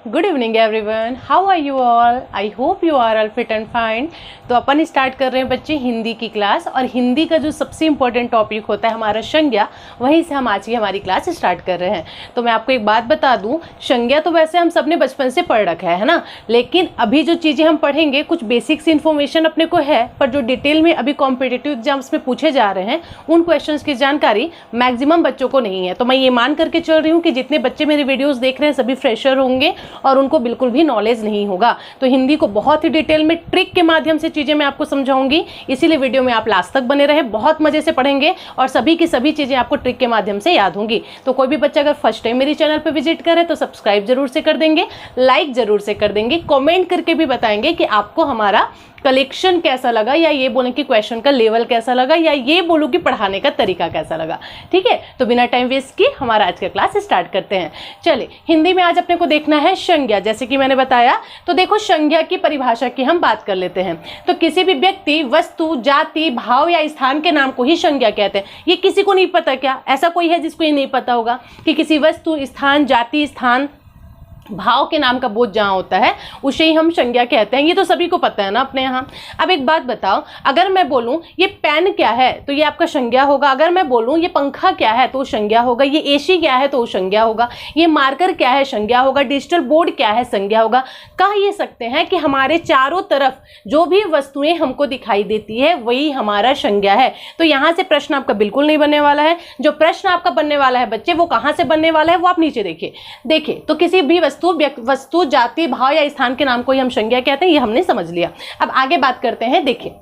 Good evening everyone, how are you all? I hope you are all fit and fine. तो अपन start कर रहे हैं बच्चे हिंदी की क्लास, और हिंदी का जो सबसे इंपॉर्टेंट टॉपिक होता है हमारा संज्ञा, वहीं से हम आज की हमारी क्लास स्टार्ट कर रहे हैं। तो मैं आपको एक बात बता दूं, संज्ञा तो वैसे हम सब ने बचपन से पढ़ रखा है ना, लेकिन अभी जो चीज़ें हम पढ़ेंगे कुछ बेसिक्स इन्फॉर्मेशन अपने को है, पर जो डिटेल में अभी कॉम्पिटिटिव एग्जाम्स में पूछे जा रहे हैं उन क्वेश्चंस की जानकारी मैक्सिमम बच्चों को नहीं है। तो मैं ये मान करके चल रही हूँ कि जितने बच्चे मेरे वीडियोज़ देख रहे हैं सभी फ्रेशर होंगे और उनको बिल्कुल भी नॉलेज नहीं होगा। तो हिंदी को बहुत ही डिटेल में ट्रिक के माध्यम से चीज़ें मैं आपको समझाऊंगी, इसीलिए वीडियो में आप लास्ट तक बने रहे। बहुत मजे से पढ़ेंगे और सभी की सभी चीज़ें आपको ट्रिक के माध्यम से याद होंगी। तो कोई भी बच्चा अगर फर्स्ट टाइम मेरी चैनल पर विजिट करे तो सब्सक्राइब जरूर से कर देंगे, लाइक जरूर से कर देंगे, कॉमेंट करके भी बताएंगे कि आपको हमारा कलेक्शन कैसा लगा, या ये बोलें कि क्वेश्चन का लेवल कैसा लगा, या ये बोलो कि पढ़ाने का तरीका कैसा लगा। ठीक है, तो बिना टाइम वेस्ट किए हमारा आज का क्लास स्टार्ट करते हैं। चलिए, हिंदी में आज अपने को देखना है संज्ञा। जैसे कि मैंने बताया, तो देखो संज्ञा की परिभाषा की हम बात कर लेते हैं। तो किसी भी व्यक्ति, वस्तु, जाति, भाव या स्थान के नाम को ही संज्ञा कहते हैं। ये किसी को नहीं पता क्या? ऐसा कोई है जिसको ये नहीं पता होगा कि किसी वस्तु, स्थान, जाति, स्थान, भाव के नाम का बोध जहाँ होता है उसे ही हम संज्ञा कहते हैं। ये तो सभी को पता है ना अपने यहाँ। अब एक बात बताओ, अगर मैं बोलूँ ये पेन क्या है तो ये आपका संज्ञा होगा। अगर मैं बोलूँ ये पंखा क्या है तो संज्ञा होगा। ये एसी क्या है तो संज्ञा होगा। ये मार्कर क्या है संज्ञा होगा। डिजिटल बोर्ड क्या है संज्ञा होगा। कह ये सकते हैं कि हमारे चारों तरफ जो भी वस्तुएं हमको दिखाई देती है वही हमारा संज्ञा है। तो यहाँ से प्रश्न आपका बिल्कुल नहीं बनने वाला है। जो प्रश्न आपका बनने वाला है बच्चे, वो कहाँ से बनने वाला है वो आप नीचे देखिए। तो किसी भी वस्तु, जाति, भाव या स्थान के नाम को ही हम संज्ञा कहते हैं, ये हमने समझ लिया। अब आगे बात करते हैं। देखिए,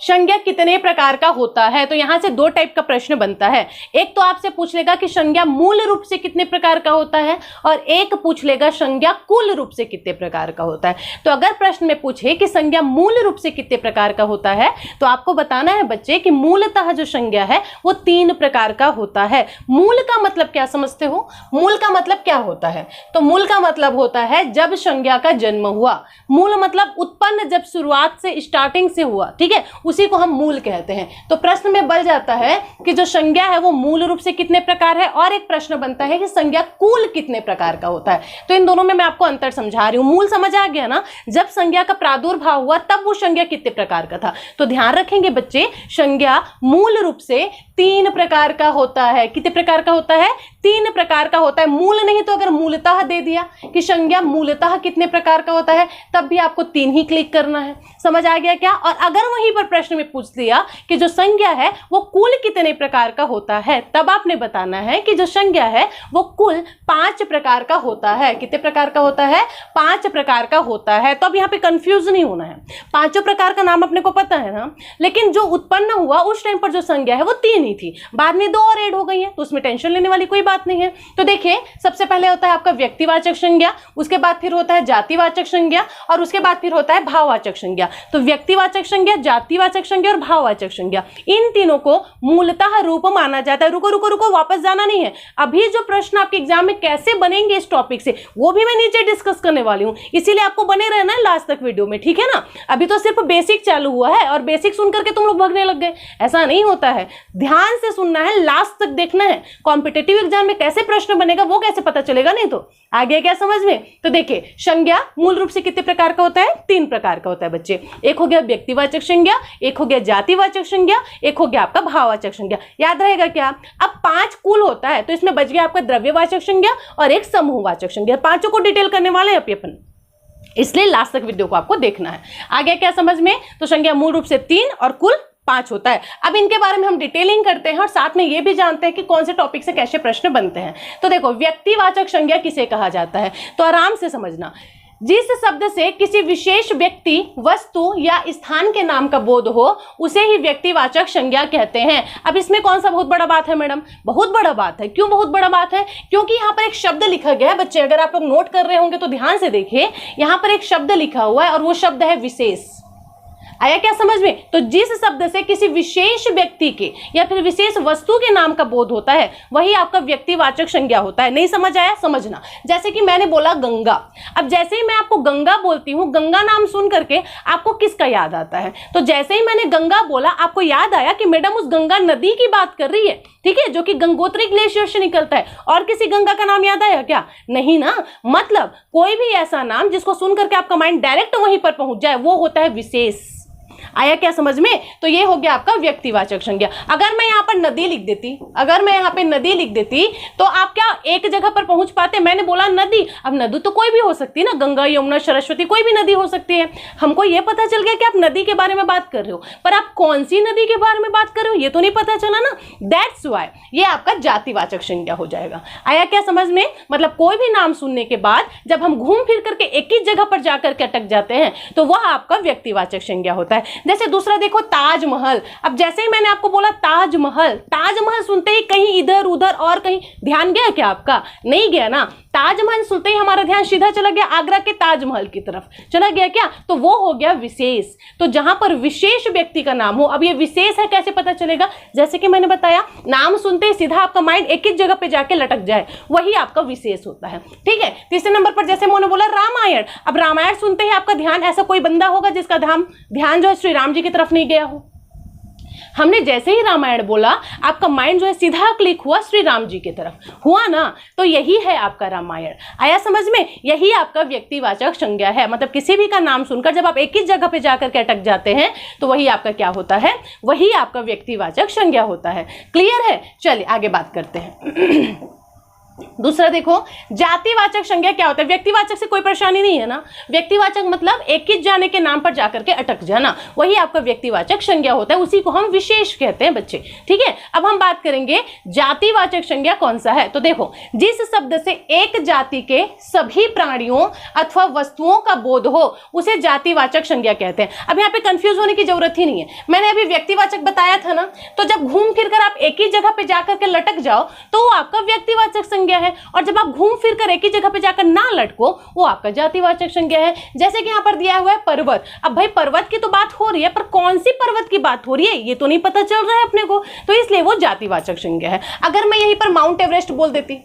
संज्ञा कितने प्रकार का होता है? तो यहां से दो टाइप का प्रश्न बनता है। एक तो आपसे पूछ लेगा कि संज्ञा मूल रूप से कितने प्रकार का होता है, और एक पूछ लेगा संज्ञा कुल रूप से कितने प्रकार का होता है। तो अगर प्रश्न में पूछे कि संज्ञा मूल रूप से कितने प्रकार का होता है, तो आपको बताना है बच्चे कि मूलतः जो संज्ञा है वो 3 प्रकार का होता है। मूल का मतलब क्या समझते हो? मूल का मतलब क्या होता है? तो मूल का मतलब होता है जब संज्ञा का जन्म हुआ। मूल मतलब उत्पन्न, जब शुरुआत से, स्टार्टिंग से हुआ। ठीक है, उसी को हम मूल कहते हैं। तो प्रश्न में बन जाता है कि जो संज्ञा है वो मूल रूप से कितने प्रकार है, और एक प्रश्न बनता है कि संज्ञा कुल कितने प्रकार का होता है। तो इन दोनों में मैं आपको अंतर समझा रही हूं। मूल समझ आ गया ना, जब संज्ञा का प्रादुर्भाव हुआ तब वो संज्ञा कितने प्रकार का था। तो ध्यान रखेंगे बच्चे, संज्ञा मूल रूप से 3 प्रकार का होता है। कितने प्रकार का होता है? 3 प्रकार का होता है। मूल नहीं तो अगर मूलतः दे दिया कि संज्ञा मूलतः कितने प्रकार का होता है, तब भी आपको 3 ही क्लिक करना है। समझ आ गया क्या? और अगर वहीं पर प्रश्न में पूछ दिया कि जो संज्ञा है वो कुल कितने प्रकार का होता है, तब आपने बताना है कि जो संज्ञा है वो कुल 5 प्रकार का होता है। कितने प्रकार का होता है? 5 प्रकार का होता है। तो अब यहाँ पे कंफ्यूज नहीं होना है। 5 प्रकार का नाम अपने को पता है ना, लेकिन जो उत्पन्न हुआ उस टाइम पर जो संज्ञा है वो 3 ही थी। बाद में 2 और ऐड हो गई है, तो उसमें टेंशन लेने वाली कोई बात नहीं है। तो देखिए, सबसे पहले होता है आपका व्यक्तिवाचक संज्ञा, उसके बाद फिर होता है जातिवाचक संज्ञा, और उसके बाद फिर होता है भाववाचक संज्ञा। तो व्यक्तिवाचक संज्ञा, जातिवाचक संज्ञा और भाववाचक संज्ञा, इन तीनों को मूलतः रूप माना जाता है। रुको, वापस जाना नहीं है। अभी जो प्रश्न आपके एग्जाम में कैसे बनेंगे इस टॉपिक से, वो भी मैं नीचे डिस्कस करने वाली हूँ, इसीलिए आपको बने रहना है लास्ट तक वीडियो में। ठीक है ना? अभी तो सिर्फ बेसिक चालू हुआ है और बेसिक सुन करके तुम लोग भागने लग गए, ऐसा नहीं होता है। ध्यान से सुनना है, लास्ट तक देखना है। कॉम्पिटिटिव एग्जाम में कैसे प्रश्न बनेगा वो कैसे पता चलेगा? नहीं तो आगे क्या समझ में? तो देखिए, संज्ञा मूल रूप से कितने प्रकार का होता है? 3 प्रकार का होता है बच्चे। एक हो गया व्यक्तिवाचक संज्ञा, एक हो गया जातिवाचक संज्ञा, एक हो गया आपका भाववाचक संज्ञा। याद रहेगा क्या? अब 5 कुल होता है, तो इसमें बच गया आपका द्रव्यवाचक संज्ञा और एक समूहवाचक संज्ञा। 5 को डिटेल करने वाले हैं अपन, इसलिए लास्ट तक वीडियो को आपको देखना है। आगे क्या समझ में? तो संज्ञा मूल रूप से 3 और कुल 5 होता है। अब इनके बारे में हम डिटेलिंग करते हैं और साथ में ये भी जानते हैं कि कौन से टॉपिक से कैसे प्रश्न बनते हैं। तो देखो, व्यक्तिवाचक संज्ञा किसे कहा जाता है? तो आराम से समझना, जिस शब्द से किसी विशेष व्यक्ति, वस्तु या स्थान के नाम का बोध हो उसे ही व्यक्तिवाचक संज्ञा कहते हैं। अब इसमें कौन सा बहुत बड़ा बात है मैडम? बहुत बड़ा बात है। क्यों बहुत बड़ा बात है? क्योंकि यहाँ पर एक शब्द लिखा गया है बच्चे, अगर आप लोग नोट कर रहे होंगे तो ध्यान से देखिए। यहाँ पर एक शब्द लिखा हुआ है और वो शब्द है विशेष। आया क्या समझ में? तो जिस शब्द से किसी विशेष व्यक्ति के या फिर विशेष वस्तु के नाम का बोध होता है वही आपका व्यक्तिवाचक संज्ञा होता है। नहीं समझ आया? समझना। जैसे कि मैंने बोला गंगा, अब जैसे ही मैं आपको गंगा बोलती हूँ, गंगा नाम सुन करके आपको किसका याद आता है? तो जैसे ही मैंने गंगा बोला आपको याद आया कि मैडम उस गंगा नदी की बात कर रही है, ठीक है, जो कि गंगोत्री ग्लेशियर से निकलता है। और किसी गंगा का नाम याद आया क्या? नहीं ना। मतलब कोई भी ऐसा नाम जिसको सुन करके आपका माइंड डायरेक्ट वहीं पर पहुंच जाए वो होता है विशेष। आया क्या समझ में? तो ये हो गया आपका व्यक्तिवाचक संज्ञा। अगर मैं यहाँ पर नदी लिख देती, अगर मैं यहाँ पे नदी लिख देती तो आप क्या एक जगह पर पहुंच पाते? मैंने बोला नदी, अब नदी तो कोई भी हो सकती है ना, गंगा, यमुना, सरस्वती, कोई भी नदी हो सकती है। हमको ये पता चल गया कि आप नदी के बारे में बात कर रहे हो, पर आप कौन सी नदी के बारे में बात कर रहे हो ये तो नहीं पता चला ना। दैट्स व्हाई ये आपका जातिवाचक संज्ञा हो जाएगा। आया क्या समझ में? मतलब कोई भी नाम सुनने के बाद जब हम घूम फिर करके एक ही जगह पर जाकर के अटक जाते हैं तो वह आपका व्यक्तिवाचक संज्ञा होता है। जैसे दूसरा देखो ताजमहल, अब जैसे ही मैंने आपको बोला ताजमहल, ताजमहल सुनते ही कहीं इधर उधर और कहीं ध्यान गया क्या आपका? नहीं गया ना। ताजमहल सुनते ही हमारा ध्यान सीधा चला गया आगरा के ताजमहल की तरफ, चला गया क्या? तो वो हो गया विशेष। तो जहां पर विशेष व्यक्ति का नाम हो, अब ये विशेष है कैसे पता चलेगा? जैसे कि मैंने बताया, नाम सुनते ही सीधा आपका माइंड एक ही जगह पे जाके लटक जाए, वही आपका विशेष होता है। ठीक है। तीसरे नंबर पर जैसे मैंने बोला रामायण, अब रामायण सुनते ही आपका ध्यान, ऐसा कोई बंदा होगा जिसका ध्यान जो है श्री राम जी की तरफ नहीं गया हो। हमने जैसे ही रामायण बोला आपका माइंड जो है सीधा क्लिक हुआ श्री राम जी की तरफ, हुआ ना? तो यही है आपका रामायण। आया समझ में? यही आपका व्यक्तिवाचक संज्ञा है। मतलब किसी भी का नाम सुनकर जब आप एक ही जगह पे जाकर के अटक जाते हैं तो वही आपका क्या होता है? वही आपका व्यक्तिवाचक संज्ञा होता है। क्लियर है? चलिए आगे बात करते हैं। दूसरा देखो, जातिवाचक संज्ञा क्या होता है? व्यक्तिवाचक से कोई परेशानी नहीं है ना। व्यक्तिवाचक मतलब एक ही जाने के नाम पर जाकर के अटक जाना, वही आपका व्यक्तिवाचक संज्ञा होता है, उसी को हम विशेष कहते हैं बच्चे। ठीक है। अब हम बात करेंगे जातिवाचक संज्ञा कौन सा है। तो देखो, जिस शब्द से एक जाति के सभी प्राणियों अथवा वस्तुओं का बोध हो उसे जातिवाचक संज्ञा कहते हैं। अब यहाँ पे कंफ्यूज होने की जरूरत ही नहीं है, मैंने अभी व्यक्तिवाचक बताया था ना। तो जब घूम फिर कर आप एक ही जगह पे जाकर के लटक जाओ तो वो आपका व्यक्तिवाचक संज्ञा है, और जब आप घूम फिर कर एक ही जगह पे जाकर ना लटको वो आपका जातिवाचक संज्ञा है। जैसे कि यहाँ पर दिया हुआ है पर्वत, अब भाई पर्वत की तो बात हो रही है, पर कौन सी पर्वत की बात हो रही है ये तो नहीं पता चल रहा है अपने को, तो इसलिए वो जातिवाचक संज्ञा है। अगर मैं यहीं पर माउंट एवरेस्ट बोल देती,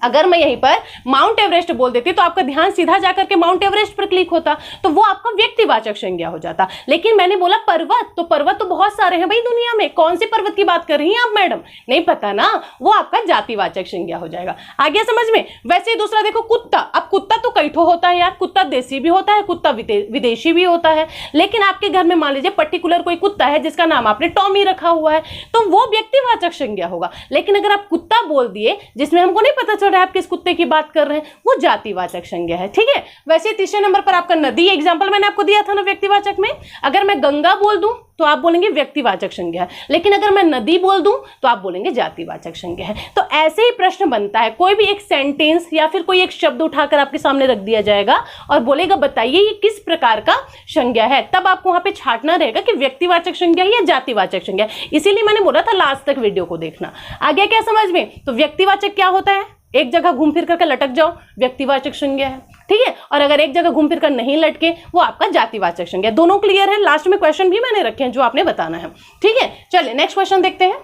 अगर मैं यहीं पर माउंट एवरेस्ट बोल देती तो आपका ध्यान सीधा जाकर के माउंट एवरेस्ट पर क्लिक होता, तो वो आपका व्यक्तिवाचक संज्ञा हो जाता। लेकिन मैंने बोला पर्वत, तो पर्वत तो बहुत सारे हैं भाई दुनिया में, कौन सी पर्वत की बात कर रही हैं आप मैडम? नहीं पता ना, वो आपका जातिवाचक संज्ञा हो जाएगा। आगे समझ में? वैसे ही दूसरा देखो कुत्ता, अब कुत्ता तो कई ठो होता है यार, कुत्ता देसी भी होता है, कुत्ता विदेशी भी होता है। लेकिन आपके घर में मान लीजिए पर्टिकुलर कोई कुत्ता है जिसका नाम आपने टॉमी रखा हुआ है, तो वो व्यक्तिवाचक संज्ञा होगा। लेकिन अगर आप कुत्ता बोल दिए जिसमें हमको नहीं पता चल आप किस कुत्ते की बात कर रहे हैं, वो जातिवाचक संज्ञा है। ठीक है। वैसे तीसरे नंबर पर आपका नदी, एग्जांपल मैंने आपको दिया था ना व्यक्तिवाचक में, अगर मैं गंगा बोल दूं तो आप बोलेंगे व्यक्तिवाचक संज्ञा है, लेकिन अगर मैं नदी बोल दूं तो आप बोलेंगे जातिवाचक संज्ञा है। तो ऐसे ही प्रश्न बनता है, कोई भी एक सेंटेंस या फिर कोई एक शब्द उठाकर आपके सामने रख दिया जाएगा और बोलेगा बताइए ये किस प्रकार का संज्ञा है, तब आपको वहां पे छांटना रहेगा कि व्यक्तिवाचक संज्ञा या जातिवाचक संज्ञा। इसीलिए मैंने बोला था लास्ट तक वीडियो को देखना। आगे क्या समझ में? तो व्यक्तिवाचक क्या होता है? एक जगह घूम फिर कर लटक जाओ, व्यक्तिवाचक संज्ञा है। ठीक है। और अगर एक जगह घूम फिर कर नहीं लटके वो आपका जातिवाचक संज्ञा। दोनों क्लियर है? लास्ट में क्वेश्चन भी मैंने रखे हैं जो आपने बताना है। ठीक है। चलिए नेक्स्ट क्वेश्चन देखते हैं,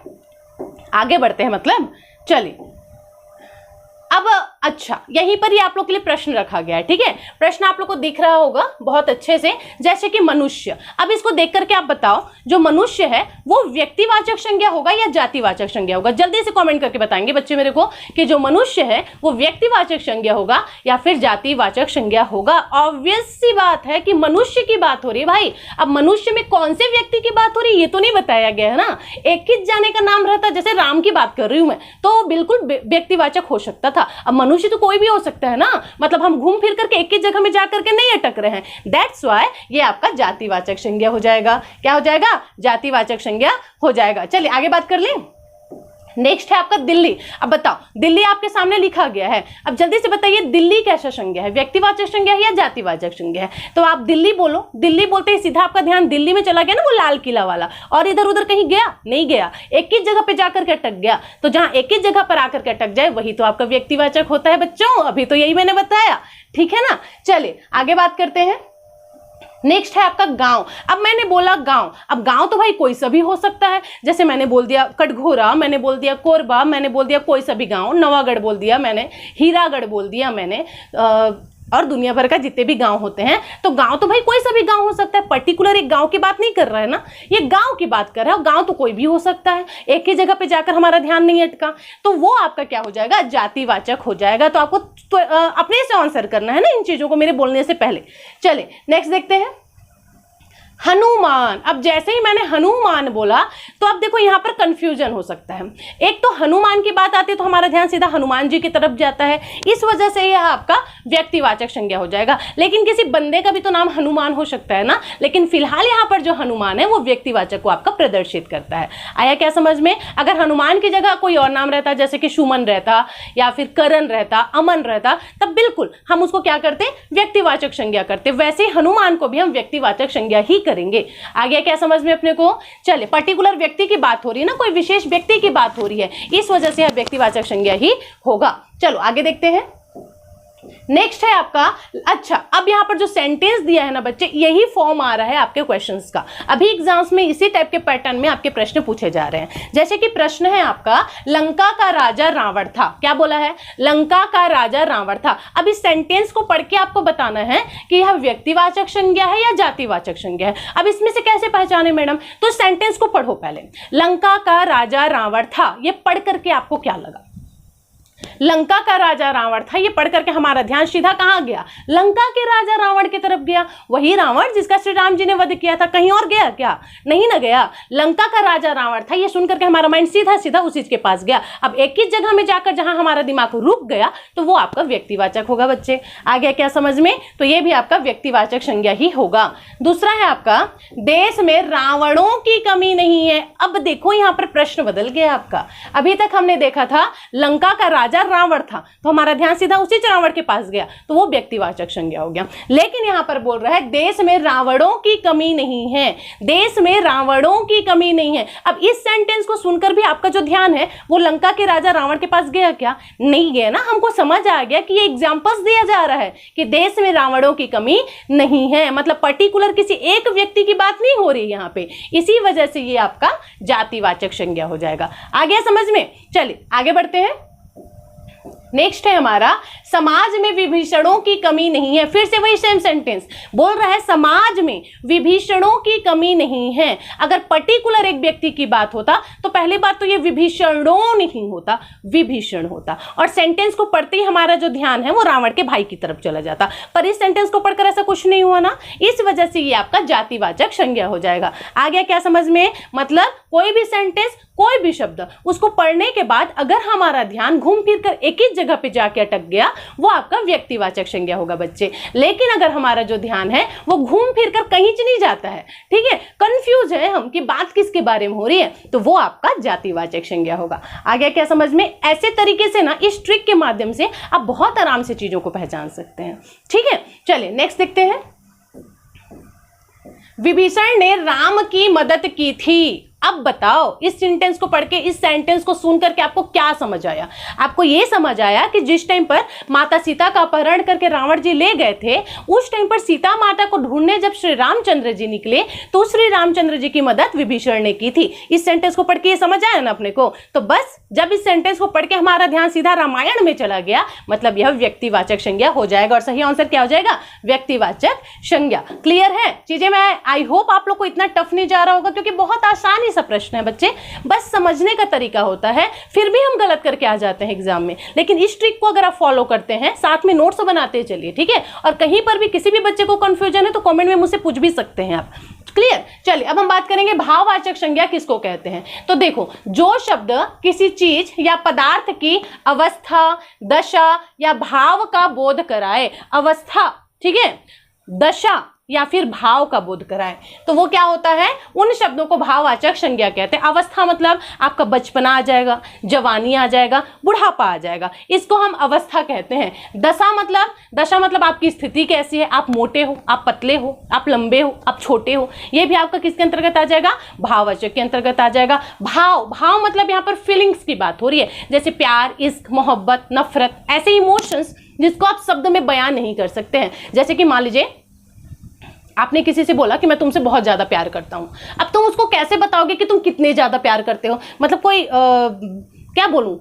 आगे बढ़ते हैं। मतलब चलिए अब अच्छा, यहीं पर ही आप लोग के लिए प्रश्न रखा गया है। ठीक है। प्रश्न आप लोग को दिख रहा होगा बहुत अच्छे से, जैसे कि मनुष्य। अब इसको देख करके आप बताओ जो मनुष्य है वो व्यक्तिवाचक संज्ञा होगा या जातिवाचक संज्ञा होगा? जल्दी से कमेंट करके बताएंगे बच्चे मेरे को कि जो मनुष्य है वो व्यक्तिवाचक संज्ञा होगा या फिर जातिवाचक संज्ञा होगा। ऑब्वियस सी बात है कि मनुष्य की बात हो रही है भाई। अब मनुष्य में कौन से व्यक्ति की बात हो रही है ये तो नहीं बताया गया है ना। एक ही जाने का नाम रहता, जैसे राम की बात कर रही हूं मैं, तो बिल्कुल व्यक्तिवाचक हो सकता था। अब मनुष्य तो कोई भी हो सकता है ना, मतलब हम घूम फिर करके एक ही जगह में जाकर के नहीं अटक रहे हैं। दैट्स व्हाई ये आपका जातिवाचक संज्ञा हो जाएगा। क्या हो जाएगा? जातिवाचक संज्ञा हो जाएगा। चलिए आगे बात कर लें। नेक्स्ट है आपका दिल्ली। अब बताओ, दिल्ली आपके सामने लिखा गया है, अब जल्दी से बताइए दिल्ली कैसा संज्ञा है? व्यक्तिवाचक संज्ञा है या जातिवाचक संज्ञा है? तो आप दिल्ली बोलो, दिल्ली बोलते ही सीधा आपका ध्यान दिल्ली में चला गया ना, वो लाल किला वाला, और इधर उधर कहीं गया नहीं गया, एक ही जगह पे जाकर के अटक गया। तो जहां एक ही जगह पर आकर के अटक जाए वही तो आपका व्यक्तिवाचक होता है बच्चों। अभी तो यही मैंने बताया। ठीक है ना। चलिए आगे बात करते हैं। नेक्स्ट है आपका गांव। अब मैंने बोला गांव, अब गांव तो भाई कोई सा भी हो सकता है, जैसे मैंने बोल दिया कटघोरा, मैंने बोल दिया कोरबा, मैंने बोल दिया कोई सा भी गांव, नवागढ़ बोल दिया मैंने, हीरागढ़ बोल दिया मैंने, और दुनिया भर का जितने भी गांव होते हैं। तो गांव तो भाई कोई सा भी गांव हो सकता है, पर्टिकुलर एक गांव की बात नहीं कर रहा है ना, ये गांव की बात कर रहा है, और गांव तो कोई भी हो सकता है, एक ही जगह पे जाकर हमारा ध्यान नहीं अटका, तो वो आपका क्या हो जाएगा, जातिवाचक हो जाएगा। तो आपको अपने से आंसर करना है ना इन चीजों को मेरे बोलने से पहले। चले नेक्स्ट देखते हैं, हनुमान। अब जैसे ही मैंने हनुमान बोला तो अब देखो यहाँ पर कंफ्यूजन हो सकता है। एक तो हनुमान की बात आती है तो हमारा ध्यान सीधा हनुमान जी की तरफ जाता है, इस वजह से यह आपका व्यक्तिवाचक संज्ञा हो जाएगा। लेकिन किसी बंदे का भी तो नाम हनुमान हो सकता है ना, लेकिन फिलहाल यहाँ पर जो हनुमान है वो व्यक्तिवाचक को आपका प्रदर्शित करता है। आया क्या समझ में? अगर हनुमान की जगह कोई और नाम रहता, जैसे कि सुमन रहता या फिर करण रहता, अमन रहता, तब बिल्कुल हम उसको क्या करते, व्यक्तिवाचक संज्ञा करते। वैसे हनुमान को भी हम व्यक्तिवाचक संज्ञा ही करेंगे। आ गया क्या समझ में अपने को? चले, पर्टिकुलर व्यक्ति की बात हो रही है ना, कोई विशेष व्यक्ति की बात हो रही है, इस वजह से यह व्यक्तिवाचक संज्ञा ही होगा। चलो आगे देखते हैं। नेक्स्ट है आपका, अच्छा अब यहां पर जो सेंटेंस दिया है ना बच्चे, यही फॉर्म आ रहा है आपके क्वेश्चंस का। अभी एग्जाम्स में इसी टाइप के पैटर्न में आपके प्रश्न पूछे जा रहे हैं। जैसे कि प्रश्न है आपका, लंका का राजा रावण था। क्या बोला है? लंका का राजा रावण था। अब इस सेंटेंस को पढ़ के आपको बताना है कि यह व्यक्तिवाचक संज्ञा है या जातिवाचक संज्ञा है। अब इसमें से कैसे पहचाने मैडम? तो सेंटेंस को पढ़ो पहले, लंका का राजा रावण था, ये पढ़ करके आपको क्या लगा? लंका का राजा रावण था, ये पढ़ करके हमारा ध्यान सीधा कहां गया? लंका के राजा रावण की तरफ गया। वही रावण जिसका श्री राम जी ने वध किया था, कहीं और गया क्या? नहीं ना गया। लंका का राजा रावण था, ये सुन करके हमारा माइंड सीधा सीधा उसी के पास गया। अब एक ही जगह में जाकर जहां हमारा दिमाग रुक गया तो वो आपका व्यक्तिवाचक होगा बच्चे। आ गया क्या समझ में? तो ये भी आपका व्यक्तिवाचक संज्ञा ही होगा। दूसरा है आपका, देश में रावणों की कमी नहीं है। अब देखो यहां पर प्रश्न बदल गया आपका। अभी तक हमने देखा था लंका का राजा रावण था, तो हमारा ध्यान सीधा उसी रावण के पास गया, तो वो व्यक्तिवाचक संज्ञा हो गया। लेकिन यहां पर बोल रहा है देश में रावणों की कमी नहीं है, देश में रावणों की कमी नहीं है। अब इस सेंटेंस को सुनकर भी आपका जो ध्यान है वो लंका के राजा रावण के पास गया क्या? नहीं गया ना। हमको समझ आ गया कि ये एग्जांपल्स दिया जा रहा है कि देश में रावणों की कमी नहीं है, मतलब पर्टिकुलर किसी एक व्यक्ति की बात नहीं हो रही यहां पे, इसी वजह से ये आपका जातिवाचक संज्ञा हो जाएगा। आ गया समझ में? चलिए आगे बढ़ते हैं। नेक्स्ट है हमारा, समाज में विभीषणों की कमी नहीं है। फिर से वही सेम सेंटेंस बोल रहा है, समाज में विभीषणों की कमी नहीं है। अगर पर्टिकुलर एक व्यक्ति की बात होता तो पहली बात तो ये विभीषणों नहीं होता, विभीषण होता, और सेंटेंस को पढ़ते ही हमारा जो ध्यान है वो रावण के भाई की तरफ चला जाता। पर इस सेंटेंस को पढ़कर ऐसा कुछ नहीं हुआ ना, इस वजह से ये आपका जातिवाचक संज्ञा हो जाएगा। आ गया क्या समझ में? मतलब कोई भी सेंटेंस, कोई भी शब्द, उसको पढ़ने के बाद अगर हमारा ध्यान घूम फिर कर एक ही जगह पे जाके अटक गया, वो आपका व्यक्तिवाचक संज्ञा होगा बच्चे। लेकिन अगर हमारा जो ध्यान है वो घूम फिर कर कहीं नहीं जाता है, ठीक है, कंफ्यूज है हम कि बात किसके बारे में हो रही है, तो वो आपका जातिवाचक संज्ञा होगा। आ गया क्या समझ में? ऐसे तरीके से ना इस ट्रिक के माध्यम से आप बहुत आराम से चीजों को पहचान सकते हैं, ठीक है। चलिए नेक्स्ट देखते हैं। विभीषण ने राम की मदद की थी। अब बताओ इस सेंटेंस को पढ़ के, इस सेंटेंस को सुन करके आपको क्या समझ आया? आपको ये समझ आया कि जिस टाइम पर माता सीता का अपहरण करके रावण जी ले गए थे, उस टाइम पर सीता माता को ढूंढने जब श्री रामचंद्र जी निकले तो श्री रामचंद्र जी की मदद विभीषण ने की थी। इस सेंटेंस को पढ़ के ये समझ आया ना अपने को? तो बस जब इस सेंटेंस को पढ़ के हमारा ध्यान सीधा रामायण में चला गया, मतलब यह व्यक्तिवाचक संज्ञा हो जाएगा, और सही आंसर क्या हो जाएगा? व्यक्तिवाचक संज्ञा। क्लियर है चीजें? मैं आई होप आप लोग को इतना टफ नहीं जा रहा होगा, क्योंकि बहुत आसानी सा प्रश्न है बच्चे, बस समझने का तरीका होता है। फिर भी हम गलत करके आ जाते हैं एग्जाम में, लेकिन इस ट्रिक को अगर आप फॉलो करते हैं, साथ में नोट्स बनाते चलिए, ठीक है। और कहीं पर भी किसी भी बच्चे को कंफ्यूजन है तो कमेंट में मुझसे पूछ भी सकते हैं आप। क्लियर? चलिए अब हम बात करेंगे भाववाचक संज्ञा किसको कहते हैं। तो देखो, जो शब्द किसी चीज या पदार्थ की अवस्था, दशा या भाव का बोध कराए, अवस्था, ठीक है, दशा या फिर भाव का बोध कराए, तो वो क्या होता है? उन शब्दों को भाववाचक संज्ञा कहते हैं। अवस्था मतलब आपका बचपना आ जाएगा, जवानी आ जाएगा, बुढ़ापा आ जाएगा, इसको हम अवस्था कहते हैं। दशा मतलब आपकी स्थिति कैसी है, आप मोटे हो, आप पतले हो, आप लंबे हो, आप छोटे हो, ये भी आपका किसके अंतर्गत आ जाएगा? भाववाचक के अंतर्गत आ जाएगा। भाव मतलब यहाँ पर फीलिंग्स की बात हो रही है, जैसे प्यार, इश्क, मोहब्बत, नफरत, ऐसे इमोशंस जिसको आप शब्द में बयान नहीं कर सकते हैं। जैसे कि मान लीजिए आपने किसी से बोला कि मैं तुमसे बहुत ज्यादा प्यार करता हूं, अब तुम उसको कैसे बताओगे कि तुम कितने ज्यादा प्यार करते हो? मतलब कोई क्या बोलूं,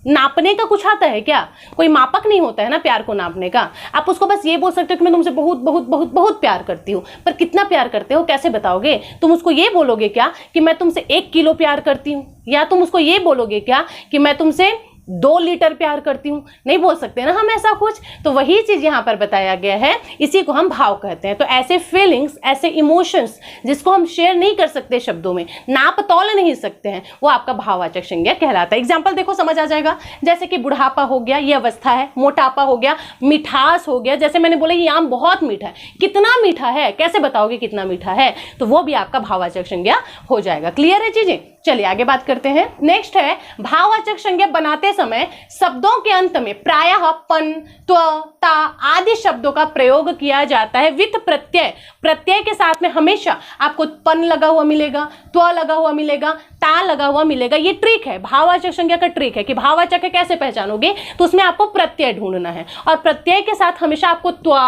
नापने का कुछ आता है क्या? कोई मापक नहीं होता है ना प्यार को नापने का। आप उसको बस ये बोल सकते हो कि मैं तुमसे बहुत बहुत बहुत बहुत प्यार करती हूँ, पर कितना प्यार करते हो कैसे बताओगे? तुम उसको ये बोलोगे क्या कि मैं तुमसे 1 किलो प्यार करती हूँ, या तुम उसको ये बोलोगे क्या कि मैं तुमसे 2 लीटर प्यार करती हूँ? नहीं बोल सकते ना हम ऐसा कुछ। तो वही चीज यहाँ पर बताया गया है, इसी को हम भाव कहते हैं। तो ऐसे फीलिंग्स, ऐसे इमोशंस जिसको हम शेयर नहीं कर सकते शब्दों में, नाप तौल नहीं सकते हैं, वो आपका भाववाचक संज्ञा कहलाता है। एग्जाम्पल देखो, समझ आ जाएगा। जैसे कि बुढ़ापा हो गया, ये अवस्था है। मोटापा हो गया, मिठास हो गया। जैसे मैंने बोला ये आम बहुत मीठा है, कितना मीठा है कैसे बताओगे कितना मीठा है? तो वो भी आपका भाववाचक संज्ञा हो जाएगा। क्लियर है चीजें? चलिए आगे बात करते हैं। नेक्स्ट है, भाववाचक संज्ञा बनाते समय शब्दों के अंत में प्रायः पन, त्व, ता आदि शब्दों का प्रयोग किया जाता है विथ प्रत्यय। प्रत्यय के साथ में हमेशा आपको पन लगा हुआ मिलेगा, त्व लगा हुआ मिलेगा, ता लगा हुआ मिलेगा। ये ट्रिक है, भाववाचक संज्ञा का ट्रिक है कि भाववाचक है कैसे पहचानोगे, तो उसमें आपको प्रत्यय ढूंढना है, और प्रत्यय के साथ हमेशा आपको त्व,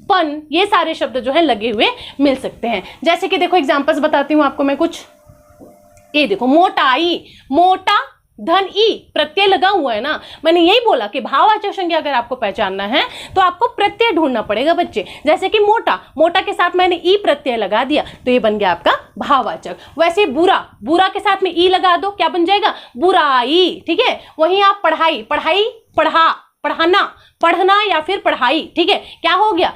पन, ये सारे शब्द जो है लगे हुए मिल सकते हैं। जैसे कि देखो एग्जाम्पल्स बताती हूँ आपको मैं कुछ। ये देखो, मोटाई, मोटा धन ई, प्रत्यय लगा हुआ है ना। मैंने यही बोला कि भाववाचक संज्ञा अगर आपको पहचानना है तो आपको प्रत्यय ढूंढना पड़ेगा बच्चे। जैसे कि मोटा, मोटा के साथ मैंने ई प्रत्यय लगा दिया तो ये बन गया आपका भाववाचक। वैसे बुरा, बुरा के साथ में ई लगा दो, क्या बन जाएगा? बुराई। ठीक है। वहीं आप पढ़ाई, पढ़ाई, पढ़ा, पढ़ाना, पढ़ना या फिर पढ़ाई, ठीक है, क्या हो गया?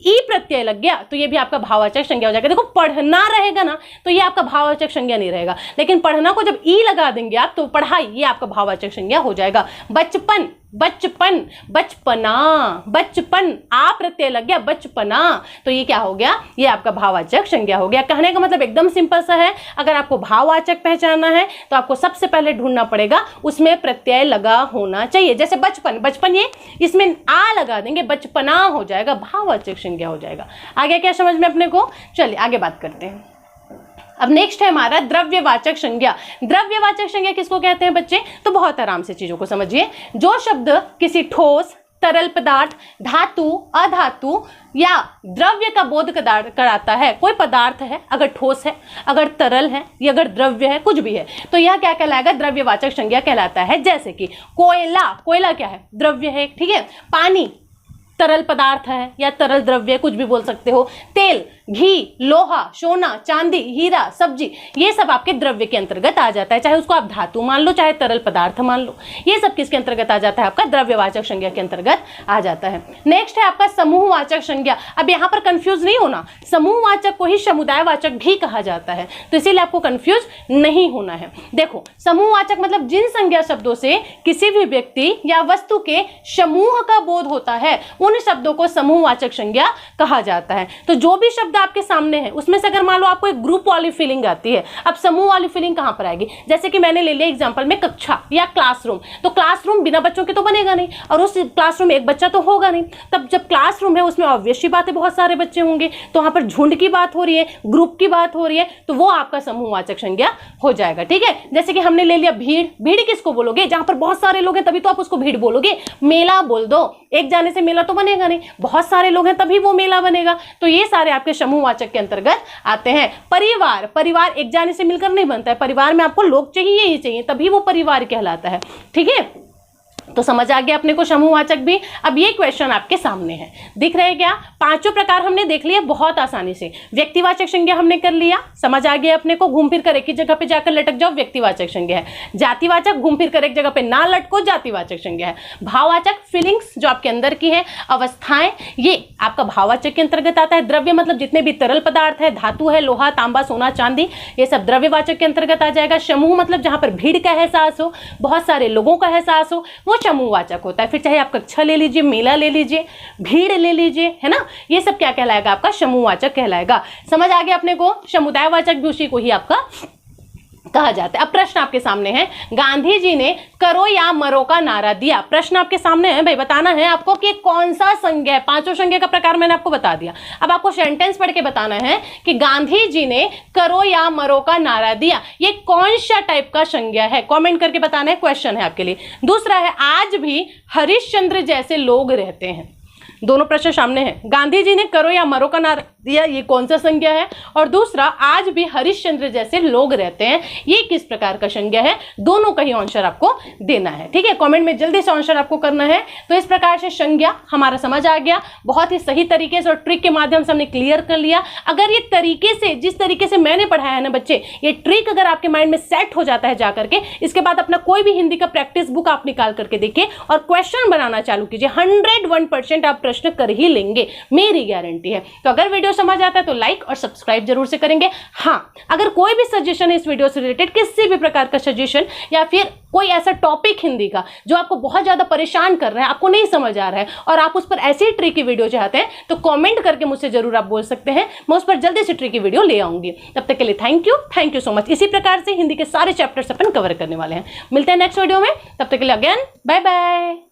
ई प्रत्यय लग गया तो ये भी आपका भाववाचक संज्ञा हो जाएगा। देखो पढ़ना रहेगा ना तो ये आपका भाववाचक संज्ञा नहीं रहेगा, लेकिन पढ़ना को जब ई लगा देंगे आप तो पढ़ाई, ये आपका भाववाचक संज्ञा हो जाएगा। बचपन, बचपन, बचपना, बचपन, आ प्रत्यय लग गया, बचपना, तो ये क्या हो गया? ये आपका भाववाचक संज्ञा हो गया। कहने का मतलब एकदम सिंपल सा है, अगर आपको भाववाचक पहचानना है तो आपको सबसे पहले ढूंढना पड़ेगा उसमें प्रत्यय लगा होना चाहिए। जैसे बचपन, बचपन ये इसमें आ लगा देंगे, बचपना हो जाएगा, भाववाचक संज्ञा हो जाएगा। आगे क्या समझ में अपने को? चलिए आगे बात करते हैं। अब नेक्स्ट है हमारा द्रव्यवाचक संज्ञा। द्रव्यवाचक संज्ञा किसको कहते हैं बच्चे? तो बहुत आराम से चीजों को समझिए। जो शब्द किसी ठोस, तरल पदार्थ, धातु, अधातु या द्रव्य का बोध कराता है। कोई पदार्थ है, अगर ठोस है, अगर तरल है, या अगर द्रव्य है, कुछ भी है, तो यह क्या कहलाएगा? द्रव्यवाचक संज्ञा कहलाता है। जैसे कि कोयला, कोयला क्या है? द्रव्य है, ठीक है। पानी तरल पदार्थ है या तरल द्रव्य, कुछ भी बोल सकते हो। तेल, घी, लोहा, सोना, चांदी, हीरा, सब्जी, ये सब आपके द्रव्य के अंतर्गत आ जाता है। चाहे उसको आप धातु मान लो, चाहे तरल पदार्थ मान लो, ये सब किसके अंतर्गत आ जाता है? आपका द्रव्यवाचक संज्ञा के अंतर्गत आ जाता है। नेक्स्ट है आपका समूहवाचक संज्ञा। अब यहाँ पर कंफ्यूज नहीं होना, समूहवाचक को ही समुदायवाचक भी कहा जाता है, तो इसीलिए आपको कंफ्यूज नहीं होना है। देखो, समूहवाचक मतलब जिन संज्ञा शब्दों से किसी भी व्यक्ति या वस्तु के समूह का बोध होता है, उन शब्दों को समूहवाचक संज्ञा कहा जाता है। तो जो भी शब्द आपके सामने है उसमें से अगर मान लो आपको एक ग्रुप वाली फीलिंग आती है, अब समूह वाली फीलिंग कहां पर आएगी? जैसे कि मैंने ले लिया एग्जांपल में कक्षा या क्लासरूम, तो क्लासरूम बिना बच्चों के तो बनेगा नहीं, और उस क्लासरूम में एक बच्चा तो होगा नहीं। तब जब क्लासरूम है उसमें ऑब्वियसली बात है बहुत सारे बच्चे होंगे, तो वहां पर झुंड की बात हो रही है, ग्रुप की बात हो रही है, तो वो आपका समूहवाचक संज्ञा हो जाएगा। ठीक है। जैसे कि हमने ले लिया भीड़, भीड़ किसको बोलोगे? जहां पर बहुत सारे लोग हैं तभी तो आप उसको भीड़ बोलोगे। मेला बोल दो, एक जाने से मेला तो बनेगा नहीं, बहुत सारे लोग हैं तभी वो मेला बनेगा। तो ये सारे आपके समूहवाचक के अंतर्गत आते हैं। परिवार, परिवार एक जाने से मिलकर नहीं बनता है, परिवार में आपको लोग चाहिए ही चाहिए, तभी वो परिवार कहलाता है। ठीक है। तो समझ आ गया अपने को समूहवाचक भी। अब ये क्वेश्चन आपके सामने है, दिख रहे क्या? पांचों प्रकार हमने देख लिया बहुत आसानी से। व्यक्तिवाचक संज्ञा हमने कर लिया, समझ आ गया अपने को, घूम फिर कर एक ही जगह पे जाकर लटक जाओ, व्यक्तिवाचक संज्ञा है। जातिवाचक, घूम फिर कर एक जगह पे ना लटको, जातिवाचक संज्ञा है। भाववाचक, फीलिंग्स जो आपके अंदर की है, अवस्थाएं, ये आपका भाववाचक के अंतर्गत आता है। द्रव्य मतलब जितने भी तरल पदार्थ है, धातु है, लोहा, तांबा, सोना, चांदी, ये सब द्रव्यवाचक के अंतर्गत आ जाएगा। समूह मतलब जहां पर भीड़ का एहसास हो, बहुत सारे लोगों का एहसास हो, वो समूहवाचक होता है। फिर चाहे आप कक्षा ले लीजिए, मेला ले लीजिए, भीड़ ले लीजिए, है ना, ये सब क्या कहलाएगा? आपका समूहवाचक कहलाएगा। समझ आ गया अपने को? समुदायवाचक भी उसी को ही आपका कहा जाता है। अब प्रश्न आपके सामने है, गांधी जी ने करो या मरो का नारा दिया। प्रश्न आपके सामने है भाई, बताना है आपको कि कौन सा संज्ञा है। पांचों संज्ञा का प्रकार मैंने आपको बता दिया, अब आपको सेंटेंस पढ़ के बताना है कि गांधी जी ने करो या मरो का नारा दिया, ये कौन सा टाइप का संज्ञा है। कमेंट करके बताना है, क्वेश्चन है आपके लिए। दूसरा है, आज भी हरिश्चंद्र जैसे लोग रहते हैं। दोनों प्रश्न सामने हैं। गांधी जी ने करो या मरो का नारा दिया ये कौन सा संज्ञा है, और दूसरा आज भी हरिश्चंद्र जैसे लोग रहते हैं ये किस प्रकार का संज्ञा है। दोनों का ही आंसर आपको देना है, ठीक है। कमेंट में जल्दी से आंसर आपको करना है। तो इस प्रकार से संज्ञा हमारा समझ आ गया, बहुत ही सही तरीके से और ट्रिक के माध्यम से हमने क्लियर कर लिया। अगर ये तरीके से, जिस तरीके से मैंने पढ़ाया है ना बच्चे, ये ट्रिक अगर आपके माइंड में सेट हो जाता है जाकर के, इसके बाद अपना कोई भी हिंदी का प्रैक्टिस बुक आप निकाल करके देखिए और क्वेश्चन बनाना चालू कीजिए, 101% आप प्रश्न कर ही लेंगे, मेरी गारंटी है। तो अगर वीडियो समझ आता है तो लाइक और सब्सक्राइब जरूर से करेंगे। हाँ, अगर कोई भी सजेशन है इस वीडियो से रिलेटेड, किसी भी प्रकार का सजेशन या फिर कोई ऐसा टॉपिक हिंदी का जो आपको बहुत ज्यादा परेशान कर रहा है, आपको नहीं समझ आ रहा है और आप उस पर ऐसी ट्रिकी वीडियो चाहते हैं, तो कमेंट करके मुझसे जरूर आप बोल सकते हैं, मैं उस पर जल्दी से ट्रिकी वीडियो ले आऊंगी। तब तक के लिए थैंक यू सो मच। इसी प्रकार से हिंदी के सारे चैप्टर्स अपन कवर करने वाले हैं। मिलते हैं नेक्स्ट वीडियो में, तब तक के लिए अगेन बाय बाय।